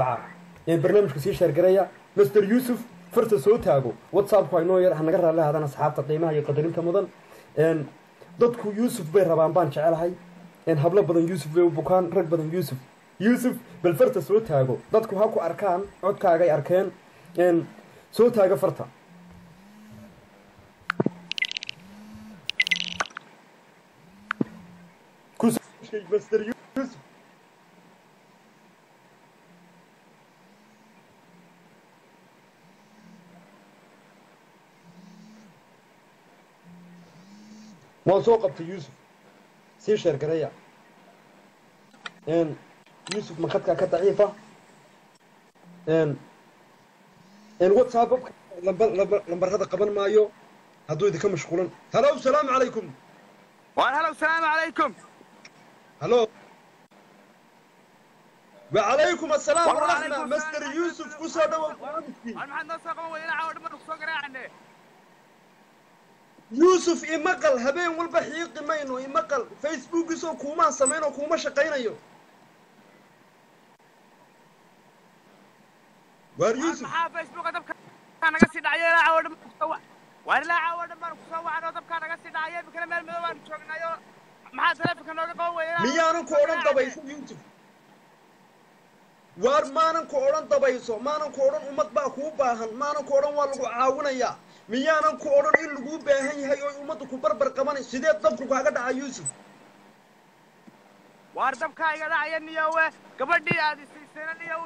anfaca barnaamijka sii sheergaraya master yuusuf farta soo taago whatsappku aynoo yar hanaga raalli hadan asxaabta qiimaha iyo qadarinta mudan dadku yuusuf bay rabaan baan jecelahay hablo badan yuusuf bay u bukaan rag badan yuusuf bal farta soo taago dadku ha ku arkaan codkaagay arkeen soo taaga farta master yuusuf waan soo qabtay yuusuf sii sheergareeya yuusuf makadkaa ka daciifa whatsapp lambarada qaban maayo hadduu idinka mashquulan halow salaamu calaykum halow salaamu calaykum halo وعليكم السلام ورحمة مستر يوسف كوسا دوا يوسف إمقل هبين والبحيق ماينو إمقل فيسبوك يسو كوما سمينو كوما شقين أيو وار يوسف فيسبوك دبك كان قصد عيا لا عود مستوى ولا عود ما كسوا عن دبك كان قصد عيا بكلام المدوان شوقنا يو ما سلف كانوا قوي ميانو كورن دبيس يوسف waar maanan ku odhan dabayso maanan ku odhan ummad baa kuu baahan maanan ku odhan waa lagu caawinayaa miyaanan ku odhan in laguu baahan yahay oo ummaddu ku barbar qabanay sidee dabku kaaga dhaca yuusuf waar dabkaaga dhacaya niyowe gabadhii aad isiisana niyow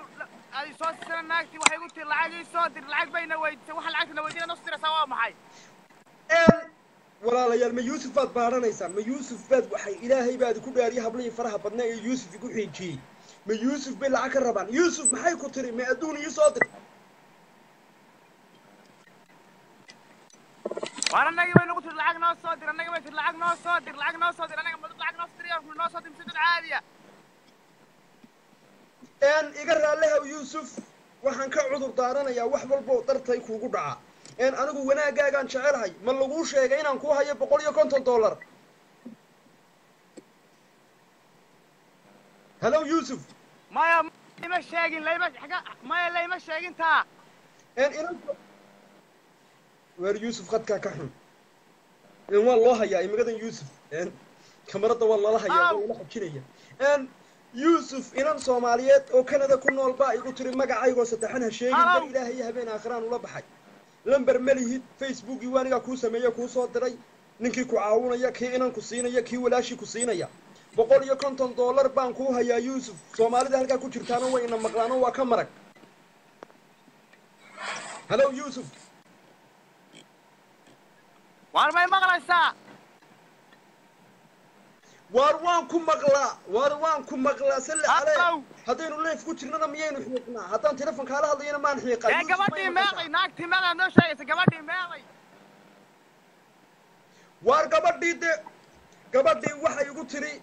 aad soo siisana naagtii waxay ku tii lacag ii soo dir lacag bayna weydiisay waxa lacagtana weydiina nus diraysaa waa maxay walaalayaal ma yuusuf baad baadhanaysaan ma yuusuf baad waxay ilaahay baad ku dhaariyay hablihii faraha badnaa ee yuusuf igu xiijiyey ما يوسف بلا كربان يوسف ما حيكون تري ما أدوني يصادر وأنا نجيب نقطة العقد ناس صادر أنا نجيب العقد ناس صادر العقد ناس صادر أنا نجيب العقد ناس تري من ناس صادر مسدد عالية إن يقرأ عليها يوسف وحن كعذر دارنا يا وحب البوطر تيكو قدعة إن أنا جو ونا جا عن شعر هاي ما لقوش يا جايين أنكوها يبقول يا كنت $. هلو يوسف ما يمشيجين لا يمشي حاجة ما لا يمشيجين تا إن وير يوسف قد كحن إن والله يا إما قد يوسف إن كمرة والله هيا والله حكيني إن يوسف إن الصوماليات أو كندا كنا الباقي قلت لي ما قاعد وستحنها شيء بر إلهي هبين آخران ولا بحي لمبر مليه فيسبوك يوانيا كوسا ميا كوسا دري نكي كعاونا يا كي إن كوسينا يا كي ولا شيء كوسينا يا $150 baan ku hayaa yuusuf soomaalida halka ku jirtaana way ina maqlaano waa ka marag halo yuusuf waar may maqlaysaa waar waan ku maqlaa salla alayh hadaynu leef ku jirnana miyaynu xiiqnaa haddaan telefoon kaala hadlayna maan xiiqaa ee gabadhii meeqay naagtii meeqay noo sheegaysa gabadhii meeqay waar gabadhii waxay igu tiri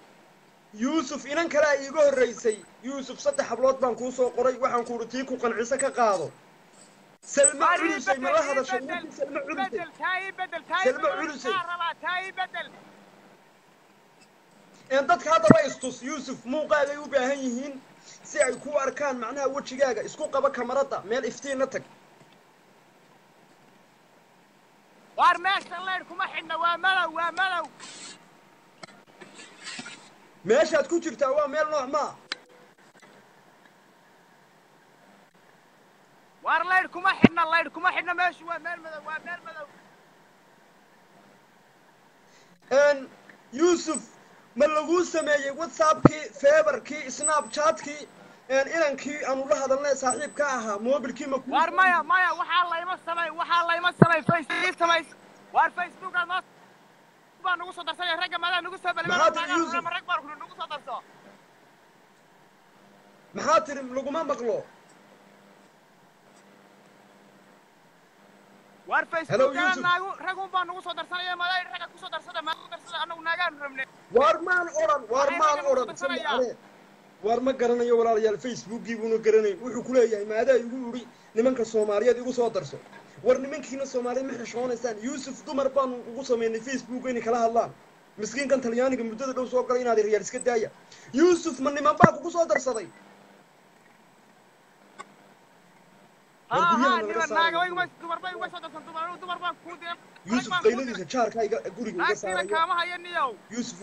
يوسف إن كلا يجوه الرئيسي يوسف صدق حبلات بانكوسو قري وحن كورتي كوكن عيسى كقاضو سلمى علوسي ما هذا شو سلمى علوسي سلمى علوسي تاي بدل إن ضدك هذا رئيس يوسف مو قال يباهيهن سعي كو أركان معناها وجهاجا اسكو قبك مرضى مال إفتين نتك وارماش الله يركم إحنا وملو ماشي هتكون جرتوا ميل نوع ما الله يركم إحنا ماشي وميل مذو إن يوسف من لغو سمي واتساب كي فيبر كي سناب شات كي إن كي أنا الله هذا الناس صاحب كاها موبل كي مكون مايا وحال الله يمسمي فيس والفيسبوك الناس baan ugu soo darsanay rag ma nugu soo balay rag baan nugu soo darso maxaa tiri laguma maqlo war Facebook naagu rag baan nugu soo darsanay ma ay rag ku soo darsada anagu naagaan rabnay war maan oran war ma garanayo walaalayaal Facebook-gii buu garanay wuxuu ku leeyahay maadaa igu uri nimanka Soomaaliyeed igu soo darso war nimankiina Soomaaliyeed ma xishoonaysaan Yuusuf dumar baan ugu sameeyay Facebook in kala hadlaan miskiinkan Talyaaniga muddada dhow soo galay inaad riyaal iska daaya Yuusuf ma niman baa kugu soo darsaday يوسف قيلديسا جاركا غوريga iga saaray kaama hayaniyow Yusuf